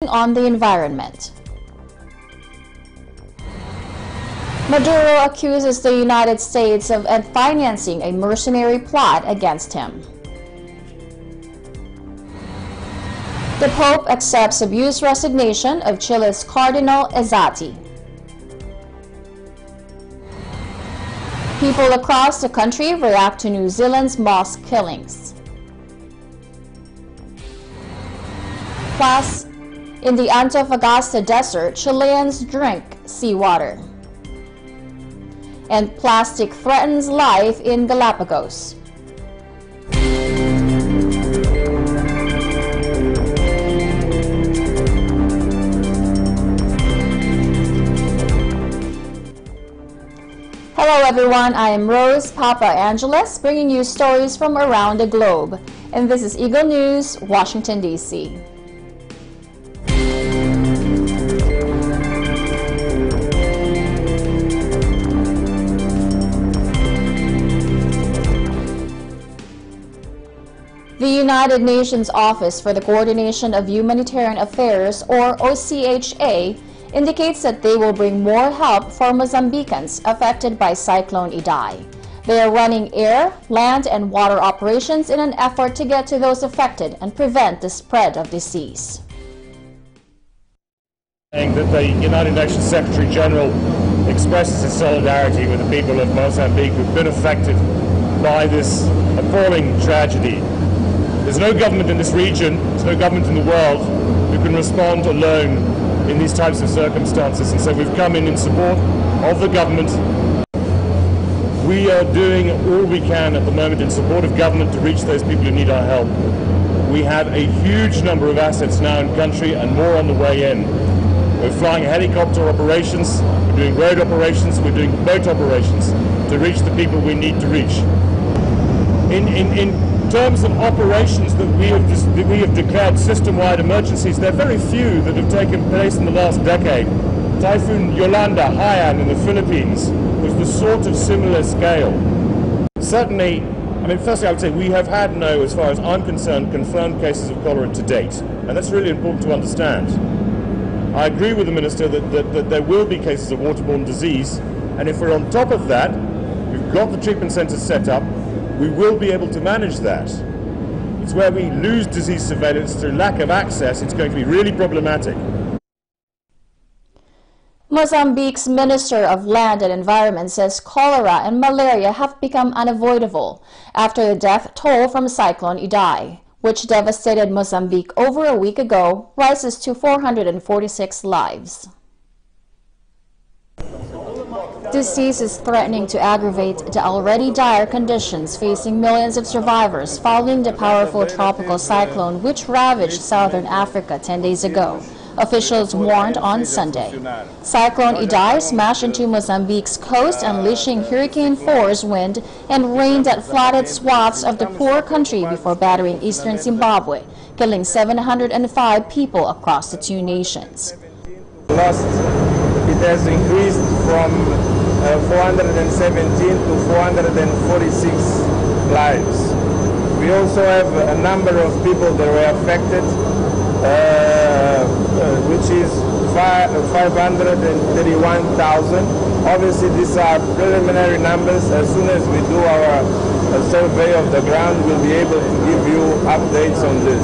on the environment. Maduro accuses the United States of financing a mercenary plot against him. The Pope accepts abuse resignation of Chile's Cardinal EZZATI. People across the country react to New Zealand's mosque killings. Plus, in the Antofagasta desert, Chileans drink seawater. And plastic threatens life in Galapagos. Hello everyone, I am Rose Papa Angeles, bringing you stories from around the globe. And this is Eagle News, Washington, D.C. The United Nations Office for the Coordination of Humanitarian Affairs, or OCHA, indicates that they will bring more help for Mozambicans affected by Cyclone Idai. They are running air, land, and water operations in an effort to get to those affected and prevent the spread of disease. Saying that the United Nations Secretary General expresses his solidarity with the people of Mozambique who've been affected by this appalling tragedy. There's no government in this region, there's no government in the world who can respond alone in these types of circumstances, and so we've come in support of the government. We are doing all we can at the moment in support of government to reach those people who need our help. We have a huge number of assets now in country and more on the way in. We're flying helicopter operations, we're doing road operations, we're doing boat operations to reach the people we need to reach. In terms of operations that we have declared system-wide emergencies, there are very few that have taken place in the last decade. Typhoon Yolanda, Haiyan in the Philippines was the sort of similar scale. Certainly, firstly I would say we have had no, as far as I'm concerned, confirmed cases of cholera to date, and that's really important to understand. I agree with the Minister that there will be cases of waterborne disease, and if we're on top of that, we've got the treatment centres set up, we will be able to manage that. It's where we lose disease surveillance through lack of access, it's going to be really problematic. Mozambique's Minister of Land and Environment says cholera and malaria have become unavoidable after the death toll from Cyclone Idai, which devastated Mozambique over a week ago, rises to 446 lives. Disease is threatening to aggravate the already dire conditions facing millions of survivors following the powerful tropical cyclone which ravaged southern Africa 10 days ago, officials warned on Sunday. Cyclone Idai smashed into Mozambique's coast, unleashing hurricane-force wind and rain that flooded swaths of the poor country before battering eastern Zimbabwe, killing 705 people across the two nations. It has increased from 417 to 446 lives. We also have a number of people that were affected, which is 531,000. Obviously, these are preliminary numbers. As soon as we do our survey of the ground, we'll be able to give you updates on this.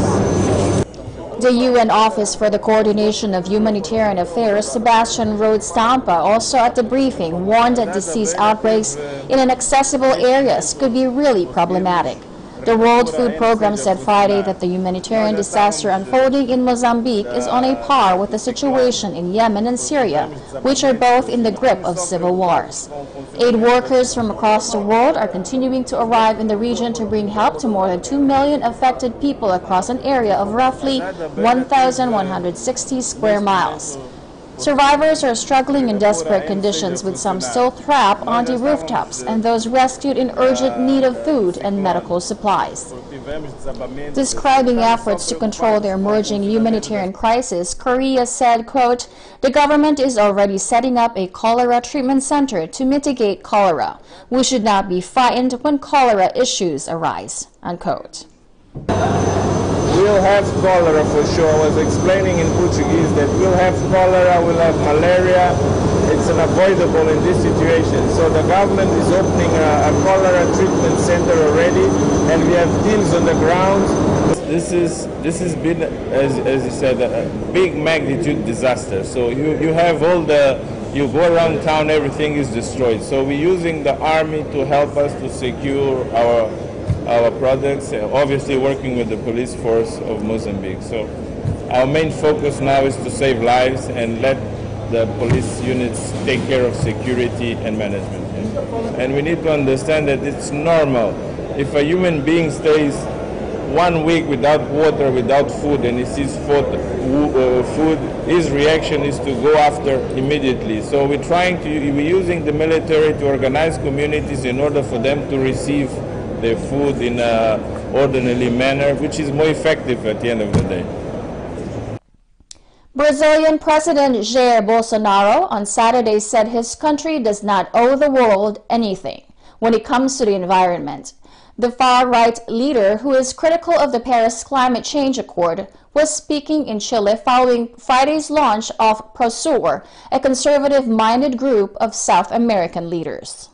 The UN Office for the Coordination of Humanitarian Affairs, Sebastian Rhodes Stampa, also at the briefing warned that disease outbreaks in inaccessible areas could be really problematic. The World Food Programme said Friday that the humanitarian disaster unfolding in Mozambique is on a par with the situation in Yemen and Syria, which are both in the grip of civil wars. Aid workers from across the world are continuing to arrive in the region to bring help to more than 2 million affected people across an area of roughly 1,160 square miles. Survivors are struggling in desperate conditions, with some still trapped on the rooftops and those rescued in urgent need of food and medical supplies. Describing efforts to control the emerging humanitarian crisis, Korea said, quote, "The government is already setting up a cholera treatment center to mitigate cholera. We should not be frightened when cholera issues arise," unquote. We we'll have cholera for sure. I was explaining in Portuguese that we'll have cholera, we'll have malaria. It's unavoidable in this situation. So the government is opening a cholera treatment center already, and we have teams on the ground. This has been, as you said, a big magnitude disaster. So you have you go around town, everything is destroyed. So we're using the army to help us to secure our products, obviously working with the police force of Mozambique. So our main focus now is to save lives and let the police units take care of security and management. And we need to understand that it's normal. If a human being stays 1 week without water, without food, and he sees food, his reaction is to go after immediately. So we're using the military to organize communities in order for them to receive their food in an orderly manner, which is more effective at the end of the day. Brazilian President Jair Bolsonaro on Saturday said his country does not owe the world anything when it comes to the environment. The far-right leader, who is critical of the Paris Climate Change Accord, was speaking in Chile following Friday's launch of PROSUR, a conservative-minded group of South American leaders.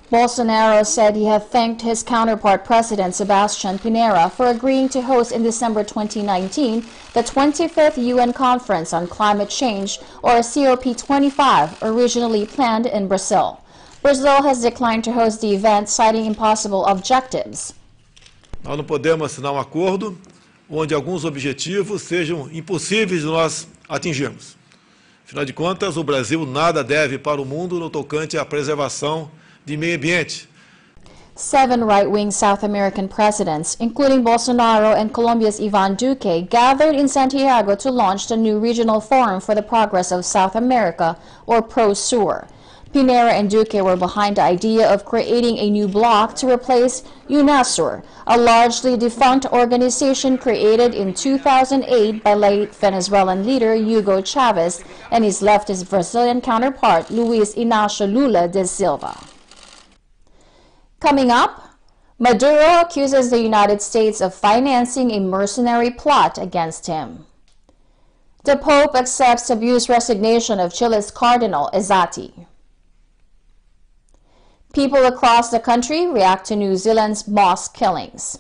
Bolsonaro said he had thanked his counterpart President Sebastián Pinera for agreeing to host in December 2019 the 25th UN Conference on Climate Change, or COP25, originally planned in Brazil. Brazil has declined to host the event, citing impossible objectives. Nós não podemos assinar acordo onde alguns objetivos sejam impossíveis de nós atingirmos. Afinal de contas, o Brasil nada deve para o mundo no tocante à preservação de meio ambiente. 7 right-wing South American presidents, including Bolsonaro and Colombia's Iván Duque, gathered in Santiago to launch the new Regional Forum for the Progress of South America, or PROSUR. Pinera and Duque were behind the idea of creating a new bloc to replace UNASUR, a largely defunct organization created in 2008 by late Venezuelan leader Hugo Chavez and his leftist Brazilian counterpart Luiz Inácio Lula da Silva. Coming up, Maduro accuses the United States of financing a mercenary plot against him. The Pope accepts abused resignation of Chile's Cardinal EZZATI. People across the country react to New Zealand's mosque killings.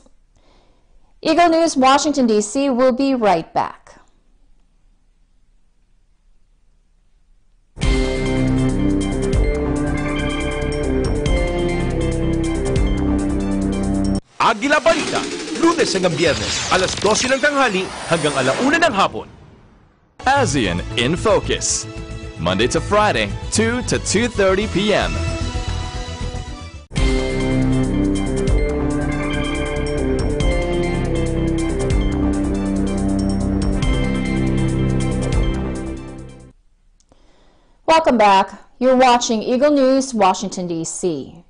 Eagle News, Washington, D.C. will be right back. Agila Balita, Lunes hanggang Biyernes, alas 12 ng tanghali hanggang alauna ng hapon. ASEAN in Focus, Monday to Friday, 2 to 2:30 p.m. Welcome back. You're watching Eagle News, Washington, D.C.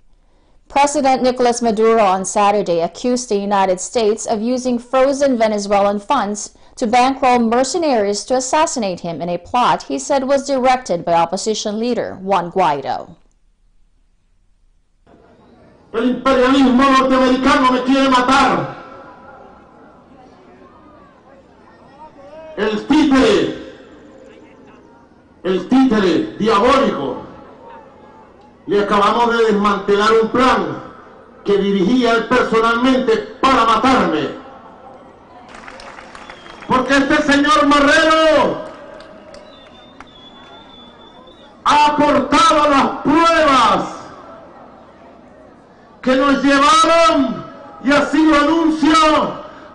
President Nicolas Maduro on Saturday accused the United States of using frozen Venezuelan funds to bankroll mercenaries to assassinate him in a plot he said was directed by opposition leader Juan Guaido. El imperialismo norteamericano me quiere matar. El títere diabólico. Le acabamos de desmantelar un plan que dirigía él personalmente para matarme. Porque este señor Marrero ha aportado las pruebas que nos llevaron, y así lo anuncio,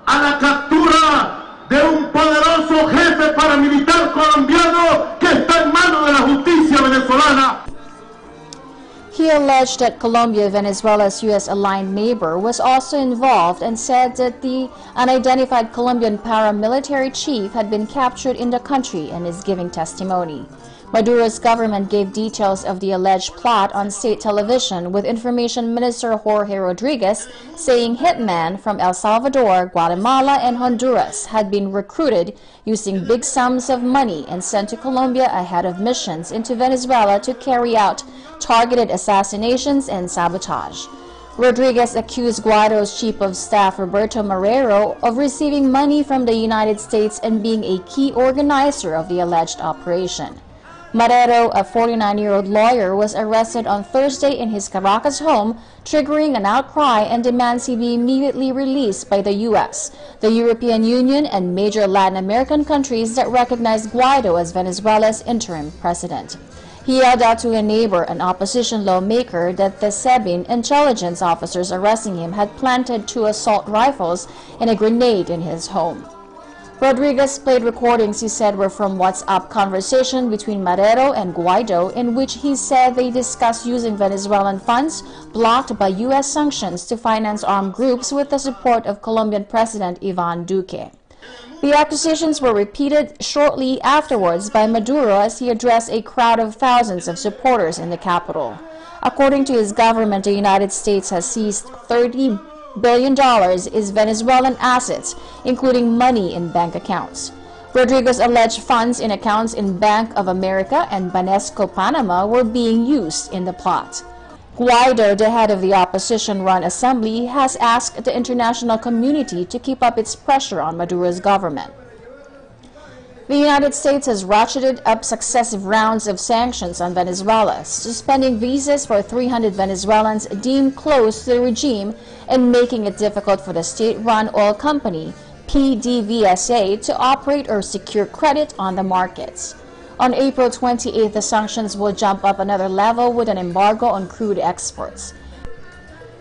a la captura de un poderoso jefe paramilitar colombiano que está en manos de la justicia venezolana. He alleged that Colombia, Venezuela's U.S.-aligned neighbor, was also involved and said that the unidentified Colombian paramilitary chief had been captured in the country and is giving testimony. Maduro's government gave details of the alleged plot on state television, with Information Minister Jorge Rodriguez saying hitmen from El Salvador, Guatemala, and Honduras had been recruited using big sums of money and sent to Colombia ahead of missions into Venezuela to carry out targeted assassinations and sabotage. Rodriguez accused Guaido's chief of staff, Roberto Marrero, of receiving money from the United States and being a key organizer of the alleged operation. Marrero, a 49-year-old lawyer, was arrested on Thursday in his Caracas home, triggering an outcry and demands he be immediately released by the U.S., the European Union, and major Latin American countries that recognize Guaido as Venezuela's interim president. He yelled out to a neighbor, an opposition lawmaker, that the SEBIN intelligence officers arresting him had planted 2 assault rifles and a grenade in his home. Rodriguez played recordings he said were from WhatsApp conversation between Marrero and Guaido, in which he said they discussed using Venezuelan funds blocked by U.S. sanctions to finance armed groups with the support of Colombian President Ivan Duque. The accusations were repeated shortly afterwards by Maduro as he addressed a crowd of thousands of supporters in the capital. According to his government, the United States has seized $30 billion is Venezuelan assets, including money in bank accounts. Rodriguez alleged funds in accounts in Bank of America and Banesco Panama were being used in the plot. Guaido, the head of the opposition-run assembly, has asked the international community to keep up its pressure on Maduro's government. The United States has ratcheted up successive rounds of sanctions on Venezuela, suspending visas for 300 Venezuelans deemed close to the regime and making it difficult for the state-run oil company, PDVSA, to operate or secure credit on the markets. On April 28, the sanctions will jump up another level with an embargo on crude exports.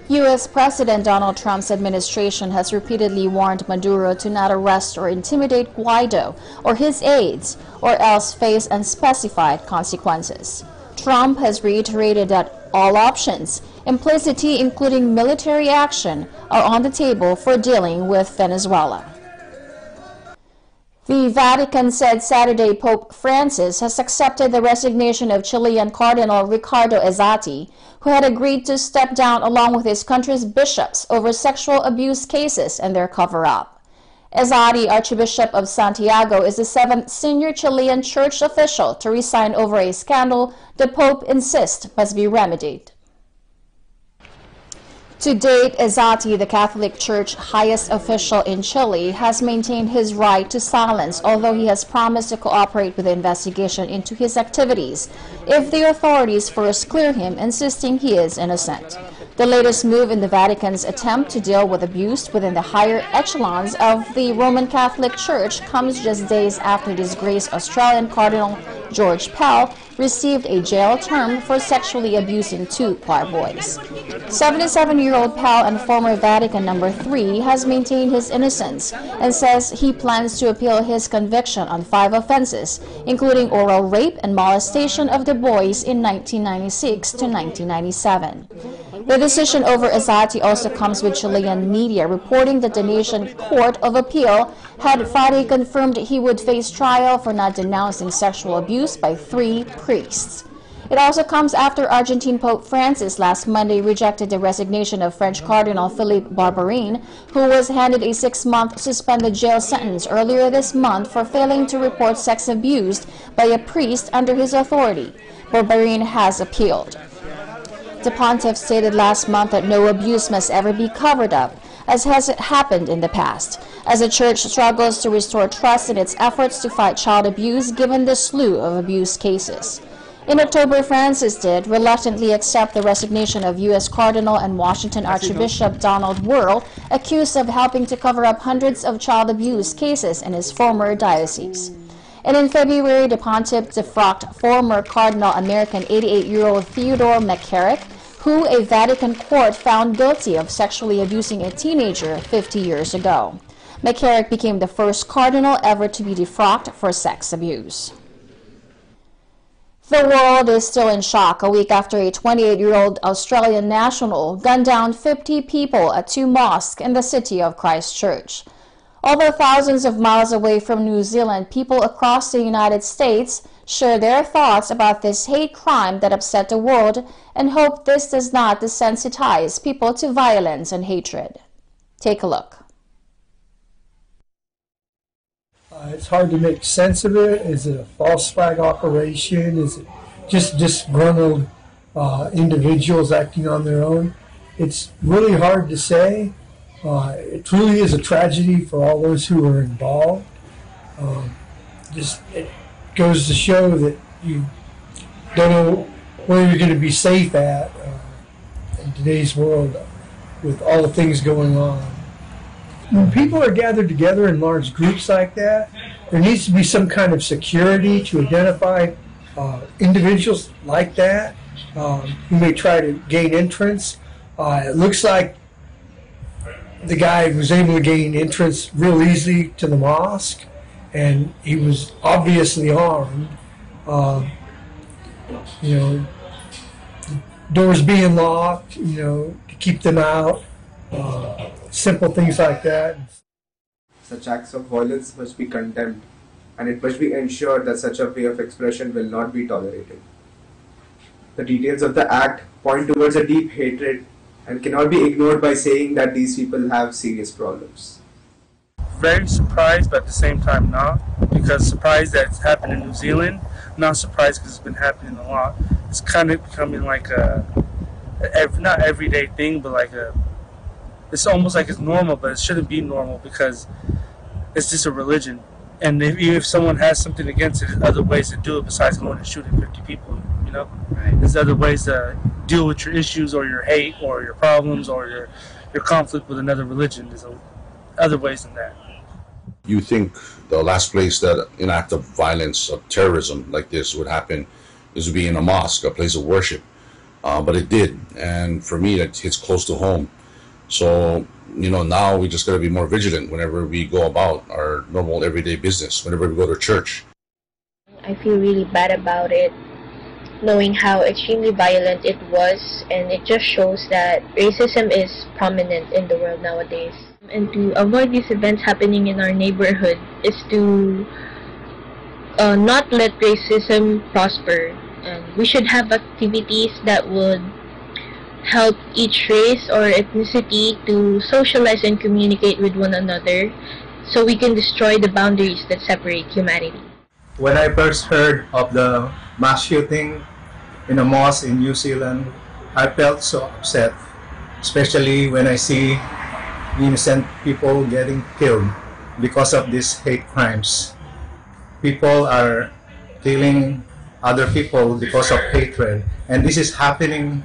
U.S. President Donald Trump's administration has repeatedly warned Maduro to not arrest or intimidate Guaido or his aides, or else face unspecified consequences. Trump has reiterated that all options, implicitly including military action, are on the table for dealing with Venezuela. The Vatican said Saturday Pope Francis has accepted the resignation of Chilean Cardinal Ricardo EZZATI, who had agreed to step down along with his country's bishops over sexual abuse cases and their cover-up. EZZATI, Archbishop of Santiago, is the 7th senior Chilean church official to resign over a scandal the Pope insists must be remedied. To date, EZZATI, the Catholic Church's highest official in Chile, has maintained his right to silence, although he has promised to cooperate with the investigation into his activities if the authorities first clear him, insisting he is innocent. The latest move in the Vatican's attempt to deal with abuse within the higher echelons of the Roman Catholic Church comes just days after disgraced Australian Cardinal George Pell received a jail term for sexually abusing 2 choir boys. 77-year-old Pell and former Vatican No. 3 has maintained his innocence and says he plans to appeal his conviction on 5 offenses, including oral rape and molestation of the boys in 1996 to 1997. The decision over EZZATI also comes with Chilean media reporting that the nation Court of Appeal had Friday confirmed he would face trial for not denouncing sexual abuse by 3 priests. It also comes after Argentine Pope Francis last Monday rejected the resignation of French Cardinal Philippe Barbarin, who was handed a 6-month suspended jail sentence earlier this month for failing to report sex abuse by a priest under his authority. Barbarin has appealed. The pontiff stated last month that no abuse must ever be covered up, as has happened in the past, as the Church struggles to restore trust in its efforts to fight child abuse given the slew of abuse cases. In October, Francis did reluctantly accept the resignation of U.S. Cardinal and Washington Archbishop Donald Wuerl, accused of helping to cover up hundreds of child abuse cases in his former diocese. And in February, the pontiff defrocked former Cardinal American 88-year-old Theodore McCarrick, who a Vatican court found guilty of sexually abusing a teenager 50 years ago. McCarrick became the first cardinal ever to be defrocked for sex abuse. The world is still in shock a week after a 28-year-old Australian national gunned down 50 people at 2 mosques in the city of Christchurch. Although thousands of miles away from New Zealand, people across the United States share their thoughts about this hate crime that upset the world and hope this does not desensitize people to violence and hatred. Take a look. It's hard to make sense of it. Is it a false flag operation? Is it just disgruntled individuals acting on their own? it's really hard to say. It truly is a tragedy for all those who are involved. It goes to show that you don't know where you're going to be safe at in today's world with all the things going on. When people are gathered together in large groups like that, there needs to be some kind of security to identify individuals like that who may try to gain entrance. It looks like the guy was able to gain entrance real easily to the mosque, and he was obviously armed. You know, doors being locked, you know, to keep them out, simple things like that. Such acts of violence must be condemned, and it must be ensured that such a way of expression will not be tolerated. The details of the act point towards a deep hatred and cannot be ignored by saying that these people have serious problems. Very surprised, but at the same time not, because surprised that it's happened in New Zealand, not surprised because it's been happening a lot. It's kind of becoming like not everyday thing, but like it's almost like it's normal, but it shouldn't be normal because it's just a religion. And if someone has something against it, there's other ways to do it besides going and shooting 50 people, you know? Right. There's other ways to deal with your issues or your hate or your problems or your conflict with another religion. There's other ways than that. You think the last place that an act of violence, of terrorism like this would happen is to be in a mosque, a place of worship. But it did, and for me, it hits close to home. So, you know, now we just got to be more vigilant whenever we go about our normal everyday business, whenever we go to church. I feel really bad about it, knowing how extremely violent it was, and it just shows that racism is prominent in the world nowadays. And to avoid these events happening in our neighborhood is to not let racism prosper. And we should have activities that would help each race or ethnicity to socialize and communicate with one another so we can destroy the boundaries that separate humanity. When I first heard of the mass shooting in a mosque in New Zealand, I felt so upset, especially when I see innocent people getting killed because of these hate crimes. People are killing other people because of hatred, and this is happening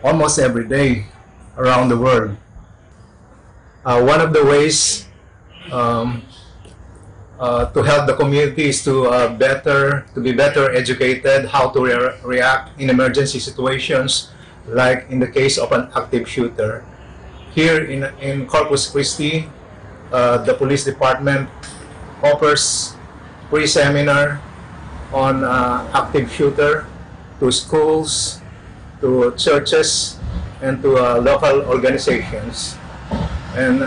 almost every day around the world. One of the ways to help the community is to be better educated how to react in emergency situations, like in the case of an active shooter. Here in Corpus Christi, the police department offers free seminar on active shooter to schools, to churches, and to local organizations. And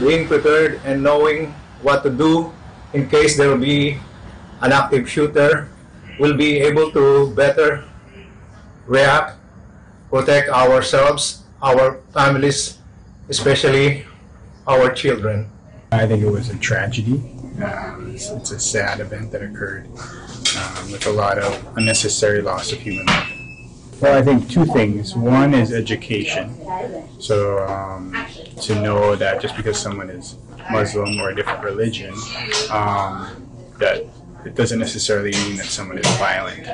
being prepared and knowing what to do in case there will be an active shooter, will be able to better react, protect ourselves, our families, especially our children. I think it was a tragedy. It's a sad event that occurred with a lot of unnecessary loss of human life. Well, I think two things. One is education. So to know that just because someone is Muslim or a different religion, that it doesn't necessarily mean that someone is violent,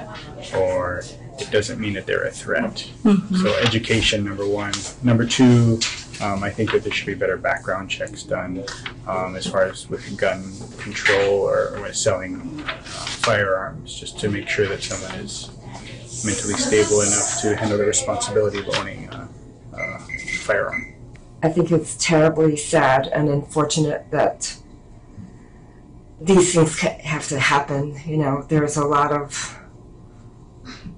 or it doesn't mean that they're a threat. So education, number one. Number two, I think that there should be better background checks done as far as with gun control or with selling firearms, just to make sure that someone is mentally stable enough to handle the responsibility of owning a firearm. I think it's terribly sad and unfortunate that these things have to happen. You know, there's a lot of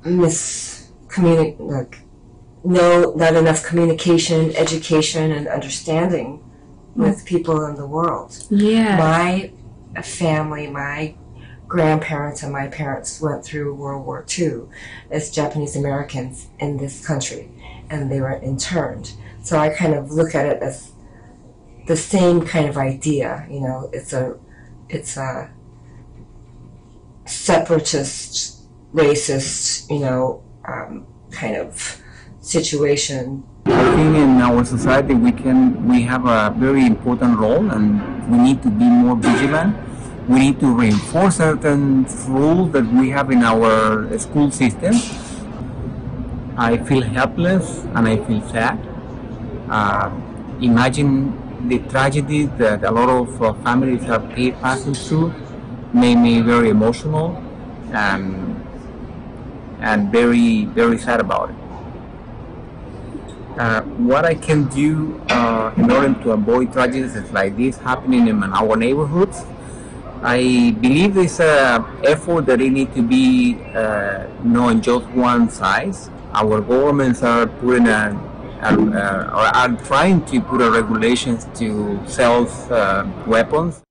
not enough communication, education, and understanding with people in the world. Yeah. My family, my grandparents and my parents went through World War II as Japanese Americans in this country, and they were interned. So I kind of look at it as the same kind of idea. You know, it's a separatist, racist, you know, kind of situation. I think in our society we have a very important role, and we need to be more vigilant. We need to reinforce certain rules that we have in our school system. I feel helpless and I feel sad. Imagine the tragedies that a lot of families are passing through. Made me very emotional and very, very sad about it. What I can do in order to avoid tragedies like this happening in our neighborhoods, I believe it's an effort that it needs to be not just one size. Our governments are putting are trying to put regulations to sell weapons.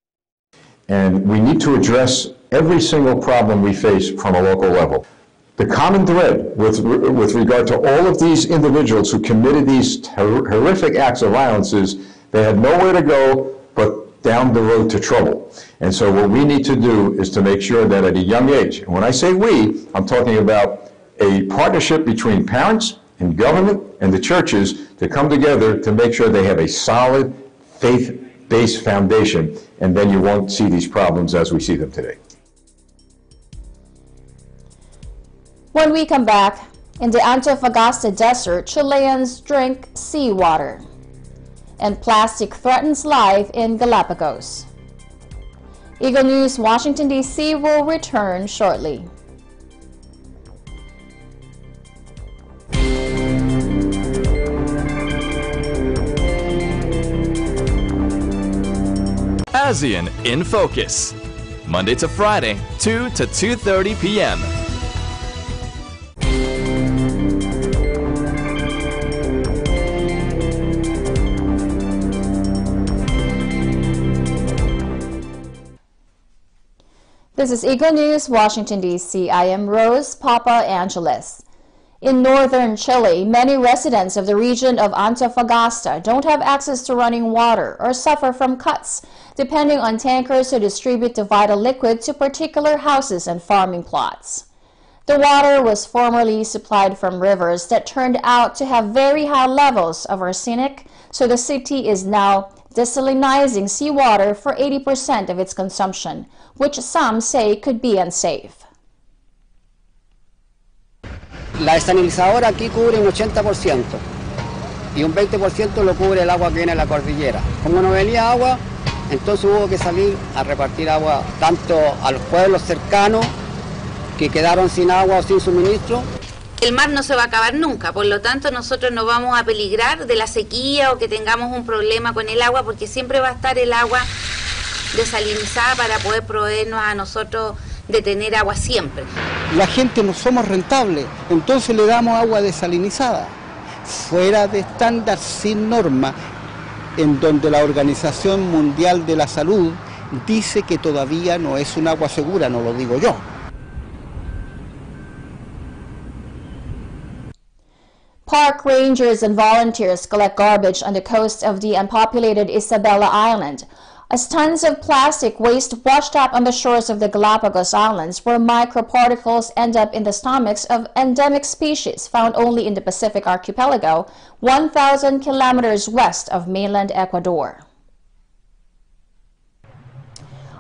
And we need to address every single problem we face from a local level. The common thread with regard to all of these individuals who committed these horrific acts of violence is they had nowhere to go but down the road to trouble. And so what we need to do is to make sure that at a young age, and when I say we, I'm talking about a partnership between parents and government and the churches to come together to make sure they have a solid faith-based foundation, and then you won't see these problems as we see them today. When we come back, in the Antofagasta Desert, Chileans drink seawater. And plastic threatens life in Galapagos. Eagle News, Washington, D.C. will return shortly. ASEAN in Focus, Monday to Friday, 2 to 2:30 p.m. This is Eagle News, Washington, D.C. I am Rose Papa Angeles. In northern Chile, many residents of the region of Antofagasta don't have access to running water or suffer from cuts, depending on tankers to distribute the vital liquid to particular houses and farming plots. The water was formerly supplied from rivers that turned out to have very high levels of arsenic, so the city is now desalinizing seawater for 80% of its consumption, which some say could be unsafe. La desalinizadora aquí cubre un 80% y un 20% lo cubre el agua que viene de la cordillera. Como no venía agua, entonces hubo que salir a repartir agua tanto a los pueblos cercanos que quedaron sin agua o sin suministro. El mar no se va a acabar nunca, por lo tanto nosotros no vamos a peligrar de la sequía o que tengamos un problema con el agua, porque siempre va a estar el agua desalinizada para poder proveernos a nosotros de tener agua siempre. La gente no somos rentables, entonces le damos agua desalinizada, fuera de estándar, sin norma, en donde la Organización Mundial de la Salud dice que todavía no es un agua segura, no lo digo yo. Park rangers and volunteers collect garbage on the coast of the unpopulated Isabela Island, as tons of plastic waste washed up on the shores of the Galapagos Islands, where microparticles end up in the stomachs of endemic species found only in the Pacific archipelago, 1,000 kilometers west of mainland Ecuador.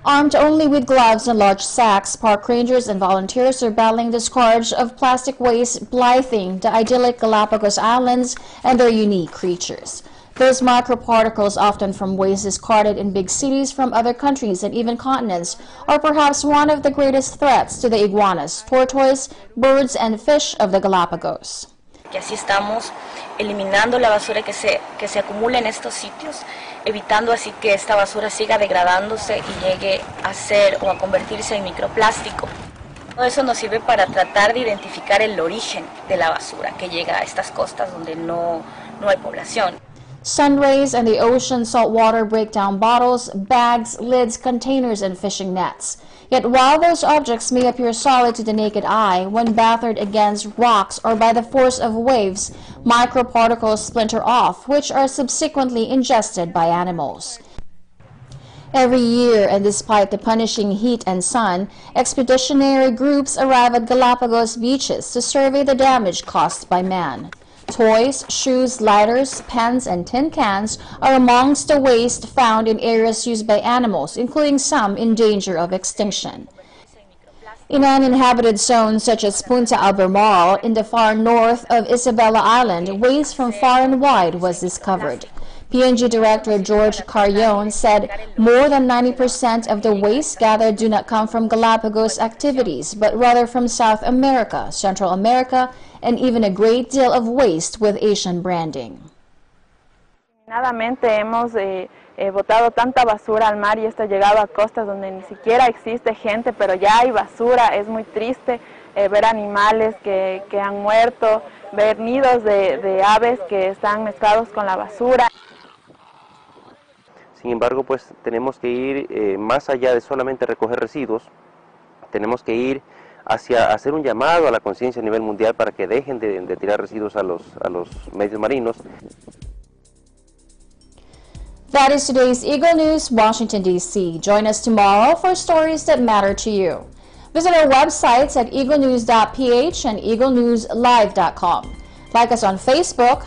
Armed only with gloves and large sacks, park rangers and volunteers are battling the scourge of plastic waste blighting the idyllic Galapagos Islands and their unique creatures. Those microparticles, often from waste discarded in big cities from other countries and even continents, are perhaps one of the greatest threats to the iguanas, tortoise, birds, and fish of the Galapagos. Que así estamos eliminando la basura que se acumula en estos sitios, evitando así que esta basura siga degradándose y llegue a ser o a convertirse en microplástico. Todo eso nos sirve para tratar de identificar el origen de la basura que llega a estas costas donde no hay población. Sun rays and the ocean salt water break down bottles, bags, lids, containers, and fishing nets. Yet while those objects may appear solid to the naked eye, when battered against rocks or by the force of waves, microparticles splinter off, which are subsequently ingested by animals. Every year, and despite the punishing heat and sun, expeditionary groups arrive at Galapagos beaches to survey the damage caused by man. Toys, shoes, lighters, pens, and tin cans are amongst the waste found in areas used by animals, including some in danger of extinction. In an inhabited zone such as Punta Albemarle in the far north of Isabela Island, waste from far and wide was discovered. PNG Director George Carrion said more than 90% of the waste gathered do not come from Galapagos activities, but rather from South America, Central America, and even a great deal of waste with Asian branding. Hemos botado tanta basura al mar y esto ha llegado a costas donde ni siquiera existe gente, pero ya hay basura. Es muy triste ver animales que han muerto, ver nidos de aves que están mezclados con la basura. Sin embargo, pues tenemos que ir más allá de solamente recoger residuos, tenemos que ir hacia hacer un llamado a la conciencia a nivel mundial para que dejen de tirar residuos a los medios marinos. That is today's Eagle News, Washington, D.C. Join us tomorrow for stories that matter to you. Visit our websites at Eaglenews.PH and EagleNewsLive.com. Like us on Facebook,